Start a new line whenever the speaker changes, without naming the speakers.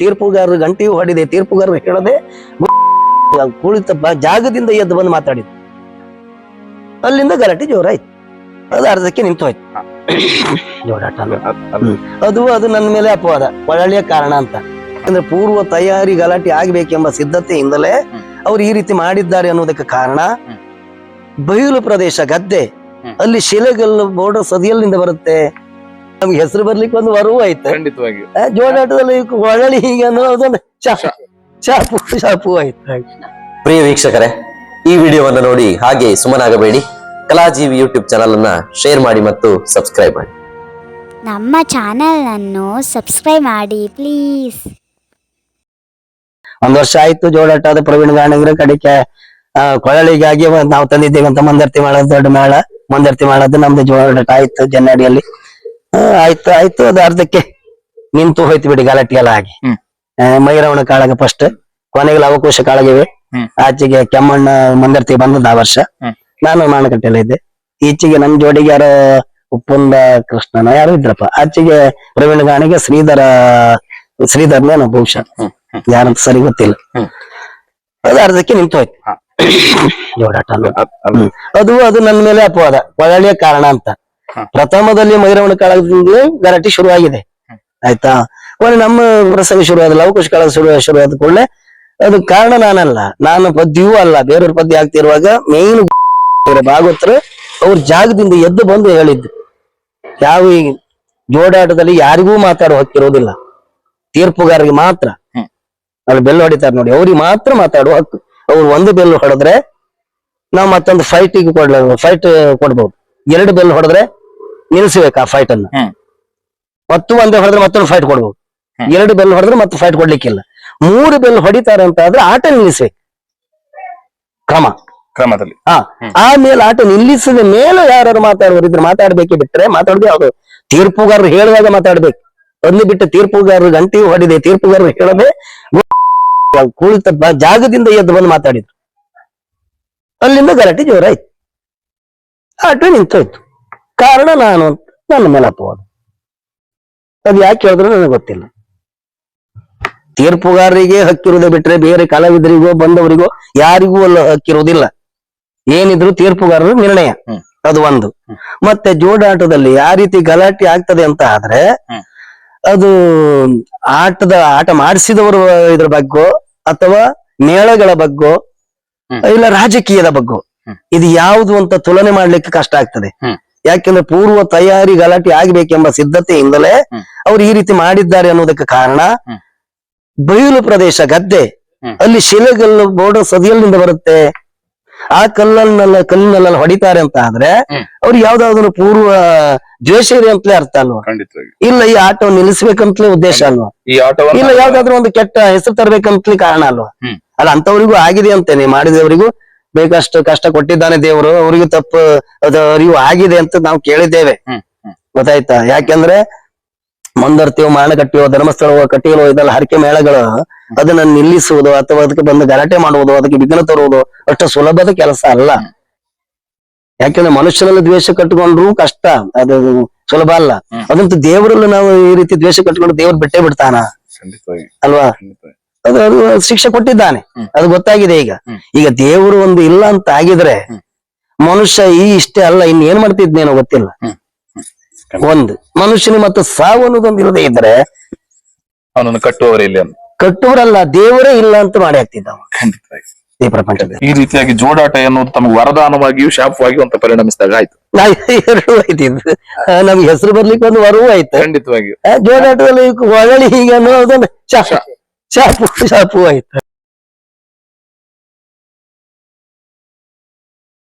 ತೀರ್ಪುಗಾರರು ಗಂಟೆಯು ಹೊಡಿದೆ, ತೀರ್ಪುಗಾರರು ಹೇಳದೆ ಕುಳಿತ ಜಾಗದಿಂದ ಎದ್ದು ಬಂದು ಮಾತಾಡಿದ್ರು. ಅಲ್ಲಿಂದ ಗಲಾಟೆ ಜೋರಾಯ್ತು. ಅದು ಅರ್ಧಕ್ಕೆ ನಿಂತು ಹೋಯ್ತು ಜೋಡಾಟ. ಅದು ನನ್ನ ಮೇಲೆ ಅಪವಾದ, ಒಳ್ಳೆಯ ಕಾರಣ ಅಂತ. ಅಂದ್ರೆ ಪೂರ್ವ ತಯಾರಿ ಗಲಾಟೆ ಆಗ್ಬೇಕೆಂಬ ಸಿದ್ಧತೆಯಿಂದಲೇ ಅವ್ರು ಈ ರೀತಿ ಮಾಡಿದ್ದಾರೆ ಅನ್ನೋದಕ್ಕೆ ಕಾರಣ, ಬಯಲು ಪ್ರದೇಶ ಗದ್ದೆ, ಅಲ್ಲಿ ಶಿಲೆಗಲ್ಲು ಬೋರ್ಡರ್ ಸದಿಯಲ್ಲಿಂದ ಬರುತ್ತೆ. ನಮ್ಗೆ ಹೆಸರು ಬರ್ಲಿಕ್ಕೆ ಒಂದು ವರವೂ ಆಯ್ತು. ಜೋಡಾಟದಲ್ಲಿ ಒಳಳಿ ಹೀಗೆ ಅನ್ನೋದೊಂದು ಶಾಪು ಆಯ್ತು.
ಪ್ರಿಯ ವೀಕ್ಷಕರೇ, ಈ ವಿಡಿಯೋವನ್ನು ನೋಡಿ ಹಾಗೆ ಸುಮ್ಮನಾಗಬೇಡಿ. ಕಲಾಜೀವಿ ಯೂಟ್ಯೂಬ್ ಚಾನಲ್ ಅನ್ನ ಶೇರ್ ಮಾಡಿ ಮತ್ತು ಸಬ್ಸ್ಕ್ರೈಬ್ ಮಾಡಿ.
ನಮ್ಮ ಚಾನೆಲ್ ಅನ್ನು ಸಬ್ಸ್ಕ್ರೈಬ್ ಮಾಡಿ ಪ್ಲೀಸ್.
ಒಂದ್ ವರ್ಷ ಆಯ್ತು ಜೋಡಾಟದ ಪ್ರವೀಣ್ ಗಾಣಿಗರ ಕಡೆಗೆ ಕೊಳಲಿಗಾಗಿ ನಾವು ತಂದಿದ್ದೇವೆ ಅಂತ ಮಂದರ್ತಿ ಮೇಳ, ದೊಡ್ಡ ಮೇಳ ಮಂದರ್ತಿ ಮೇಳದ್ದು ನಮ್ದು ಜೋಡಾಟ ಆಯ್ತು ಜನ್ನಡಿಯಲ್ಲಿ. ಆಯ್ತು ಅದು ಅರ್ಧಕ್ಕೆ ನಿಂತು ಹೋಯ್ತು ಬಿಡಿ ಗಲಾಟೆ ಎಲ್ಲ ಆಗಿ. ಮೈರವಣ ಕಾಳಗ ಫಸ್ಟ್, ಕೊನೆಗೆ ಅವಕಾಶ ಕಾಳಗಿವೆ. ಆಚೆಗೆ ಕೆಮ್ಮಣ್ಣ ಮಂದರ್ತಿ ಬಂದದ್ದು ಆ ವರ್ಷ. ನಾನು ಮಾನಕಟ್ಟೆಲ್ಲ ಇದ್ದೆ. ಈಚೆಗೆ ನಮ್ ಜೋಡಿಗೆ ಯಾರೋ ಉಪ್ಪುಂದ ಕೃಷ್ಣನ ಯಾರು ಇದ್ರಪ್ಪ. ಆಚೆಗೆ ಪ್ರವೀಣ್ ಗಾಣಿಗೆ ಶ್ರೀಧರ್ನೇನೋ ಬಹುಶಃ, ಯಾರಂತ ಸರಿ ಗೊತ್ತಿಲ್ಲ. ಅದು ಅರ್ಧಕ್ಕೆ ನಿಂತು ಹೋಯ್ತು ಜೋಡಾಟ. ಅದು ನನ್ನ ಮೇಲೆ ಅಪವಾದ, ಒಳ್ಳೆಯ ಕಾರಣ ಅಂತ. ಪ್ರಥಮದಲ್ಲಿ ಮೈರವಣ ಕಾಳಗದಿಂದ ಗಲಾಟೆ ಶುರುವಾಗಿದೆ, ಆಯ್ತಾ. ನಮ್ಮ ಪ್ರಸಂಗ ಶುರುವಾದಲ್ಲ, ಅವಕಾಶ ಕಾಳಗ ಶುರುವಾದ ಕೂಡಲೇ ಅದು ಕಾರಣ ನಾನಲ್ಲ, ನಾನು ಪದ್ಯವೂ ಅಲ್ಲ, ಬೇರೆಯವ್ರ ಪದ್ಯ ಆಗ್ತಿರುವಾಗ ಮೇನ್ ಭಾಗವತರು ಅವ್ರ ಜಾಗದಿಂದ ಎದ್ದು ಬಂದು ಹೇಳಿದ್ದು, ಯಾವ ಈ ಜೋಡಾಟದಲ್ಲಿ ಯಾರಿಗೂ ಮಾತಾಡೋ ಹಕ್ಕಿರೋದಿಲ್ಲ, ತೀರ್ಪುಗಾರರಿಗೆ ಮಾತ್ರ. ಅವ್ರು ಬೆಲ್ ಹೊಡಿತಾರೆ ನೋಡಿ, ಅವ್ರಿಗೆ ಮಾತ್ರ ಮಾತಾಡುವ ಹಕ್ಕು. ಅವ್ರು ಒಂದು ಬೆಲ್ ಹೊಡೆದ್ರೆ ನಾವು ಮತ್ತೊಂದು ಫೈಟ್ ಕೊಡ್ಬಹುದು. 2 ಬೆಲ್ ಹೊಡೆದ್ರೆ ನಿಲ್ಸ್ಬೇಕು ಆ ಫೈಟ್ ಅನ್ನ. ಮತ್ತು ಒಂದೇ ಹೊಡೆದ್ರೆ ಮತ್ತೊಂದು ಫೈಟ್ ಕೊಡ್ಬೋದು. 2 ಬೆಲ್ ಹೊಡೆದ್ರೆ ಮತ್ತೆ ಫೈಟ್ ಕೊಡ್ಲಿಕ್ಕಿಲ್ಲ. 3 ಬೆಲ್ ಹೊಡಿತಾರೆ ಅಂತ ಆದ್ರೆ ಆಟ ನಿಲ್ಲಿಸ್ಬೇಕು ಕ್ರಮದಲ್ಲಿ. ಆಮೇಲೆ ಆಟ ನಿಲ್ಲಿಸಿದ ಮೇಲೆ ಯಾರು ಮಾತಾಡುವರು ಇದ್ರೆ ಮಾತಾಡ್ಬೇಕೇ, ಬಿಟ್ರೆ ಮಾತಾಡುದು ಯಾವ್ದು ತೀರ್ಪುಗಾರರು ಹೇಳಿದಾಗ ಮಾತಾಡ್ಬೇಕು. ಒಂದು ಬಿಟ್ಟು ತೀರ್ಪುಗಾರರು ಗಂಟೆಯು ಹೊಡಿದೆ, ತೀರ್ಪುಗಾರರು ಹೇಳದೆ ಕುಳಿತ ಜಾಗದಿಂದ ಎದ್ದು ಬಂದು ಮಾತಾಡಿದ್ರು. ಅಲ್ಲಿಂದ ಗಲಾಟೆ ಜೋರಾಯ್ತು, ಆಟ ನಿಂತೋಯ್ತು. ಕಾರಣ ನಾನು, ನನ್ನ ಮೇಲೆ ಅಪವಾದ. ಅದು ಯಾಕೆ ಹೇಳಿದ್ರು ನನಗೆ ಗೊತ್ತಿಲ್ಲ. ತೀರ್ಪುಗಾರರಿಗೆ ಹಕ್ಕಿರುವುದೇ ಬಿಟ್ರೆ ಬೇರೆ ಕಲಾವಿದರಿಗೋ ಬಂದವರಿಗೋ ಯಾರಿಗೂ ಅಲ್ಲ ಹಕ್ಕಿರುವುದಿಲ್ಲ. ಏನಿದ್ರು ತೀರ್ಪುಗಾರರ ನಿರ್ಣಯ, ಅದು ಒಂದು. ಮತ್ತೆ ಜೋಡಾಟದಲ್ಲಿ ಯಾವ ರೀತಿ ಗಲಾಟೆ ಆಗ್ತದೆ ಅಂತ ಆದ್ರೆ, ಅದು ಆಟ ಮಾಡಿಸಿದವರು ಇದ್ರ ಬಗ್ಗೋ ಅಥವಾ ಮೇಳಗಳ ಬಗ್ಗೋ ಇಲ್ಲ ರಾಜಕೀಯದ ಬಗ್ಗೋ, ಇದು ಯಾವುದು ಅಂತ ತುಲನೆ ಮಾಡ್ಲಿಕ್ಕೆ ಕಷ್ಟ ಆಗ್ತದೆ. ಯಾಕೆಂದ್ರೆ ಪೂರ್ವ ತಯಾರಿ ಗಲಾಟೆ ಆಗ್ಬೇಕೆಂಬ ಸಿದ್ಧತೆಯಿಂದಲೇ ಅವ್ರು ಈ ರೀತಿ ಮಾಡಿದ್ದಾರೆ ಅನ್ನೋದಕ್ಕೆ ಕಾರಣ, ಬಯಲು ಪ್ರದೇಶ ಗದ್ದೆ, ಅಲ್ಲಿ ಶಿಲೆಗಲ್ಲು ಬೋರ್ಡರ್ ಸದಿಯಲ್ಲಿಂದ ಬರುತ್ತೆ. ಆ ಕಲ್ಲಿನೆಲ್ಲ ಹೊಡಿತಾರೆ ಅಂತ ಆದ್ರೆ ಅವ್ರಿಗೆ ಯಾವ್ದಾದ್ರು ಪೂರ್ವ ದ್ವೇಷ ಇದೆ ಅಂತಲೇ ಅರ್ಥ ಅಲ್ವಾ? ಇಲ್ಲ ಈ ಆಟವನ್ನು ನಿಲ್ಲಿಸ್ಬೇಕಂತಲೇ ಉದ್ದೇಶ ಅಲ್ವಾ? ಇಲ್ಲ ಯಾವ್ದಾದ್ರು ಒಂದು ಕೆಟ್ಟ ಹೆಸರು ತರಬೇಕಂತಲೇ ಕಾರಣ ಅಲ್ವಾ? ಅಲ್ಲ, ಅಂತವರಿಗೂ ಆಗಿದೆ ಅಂತೇನೆ, ಮಾಡಿದವರಿಗೂ ಬೇಕಷ್ಟು ಕಷ್ಟ ಕೊಟ್ಟಿದ್ದಾನೆ ದೇವರು, ಅವರಿಗೂ ತಪ್ಪು ಅವರಿಗೂ ಆಗಿದೆ ಅಂತ ನಾವು ಕೇಳಿದ್ದೇವೆ, ಗೊತ್ತಾಯ್ತಾ? ಯಾಕೆಂದ್ರೆ ಮಂದರ್ತಿಯೋ ಮಾನಕಟ್ಟಿಯೋ ಧರ್ಮಸ್ಥಳವೋ ಕಟ್ಟಿಯೋ ಇದೆಲ್ಲ ಹರಕೆ ಮೇಳಗಳು, ಅದನ್ನ ನಿಲ್ಲಿಸುವುದು ಅಥವಾ ಅದಕ್ಕೆ ಬಂದು ಗಲಾಟೆ ಮಾಡುವುದು, ಅದಕ್ಕೆ ವಿಘ್ನ ತರುವುದು ಅಷ್ಟು ಸುಲಭದ ಕೆಲಸ ಅಲ್ಲ. ಯಾಕೆಂದ್ರೆ ಮನುಷ್ಯನಲ್ಲಿ ದ್ವೇಷ ಕಟ್ಟಿಕೊಂಡ್ರು ಕಷ್ಟ, ಅದು ಸುಲಭ ಅಲ್ಲ. ಅದಂತೂ ದೇವರಲ್ಲೂ ನಾವು ಈ ರೀತಿ ದ್ವೇಷ ಕಟ್ಟಿಕೊಂಡು ದೇವ್ರು ಬಿಟ್ಟೇ ಬಿಡ್ತಾನ ಅಲ್ವಾ? ಅದು ಶಿಕ್ಷೆ ಕೊಟ್ಟಿದ್ದಾನೆ, ಅದು ಗೊತ್ತಾಗಿದೆ. ಈಗ ದೇವರು ಒಂದು ಇಲ್ಲ ಅಂತ ಆಗಿದ್ರೆ ಮನುಷ್ಯ ಇಷ್ಟೇ ಅಲ್ಲ, ಇನ್ ಏನ್ ಮಾಡ್ತಿದ್ನೇನೋ ಗೊತ್ತಿಲ್ಲ. ಒಂದು ಮನುಷ್ಯನ ಮತ್ತು ಸಾವು ಅನ್ನೋದೊಂದು ಇಲ್ಲದೆ ಇದ್ರೆ
ಅವನನ್ನು
ಕಟ್ಟುವರಲ್ಲ, ದೇವರೇ ಇಲ್ಲ ಅಂತ ಮಾಡಿ ಆಗ್ತಿದ್ದ ಈ ಪ್ರಪಂಚದಲ್ಲಿ.
ಈ ರೀತಿಯಾಗಿ ಜೋಡಾಟ ಎನ್ನುವುದು ತಮಗೆ ವರದಾನವಾಗಿಯೂ ಶಾಪವಾಗಿಯೂ ಅಂತ ಪರಿಣಮಿಸಿದಾಗ ಆಯ್ತು.
ಎರಡೂ ಆಯ್ತಿದ್ದು, ನಮ್ಗೆ ಹೆಸರು ಬರ್ಲಿಕ್ಕೆ ಒಂದು ವರವೂ ಆಯ್ತು.
ಖಂಡಿತವಾಗಿಯೂ
ಜೋಡಾಟದಲ್ಲಿ ಒಳಳಿ ಹೀಗೆ ಅನ್ನೋದೊಂದು ಶಾಪು ಆಯ್ತು.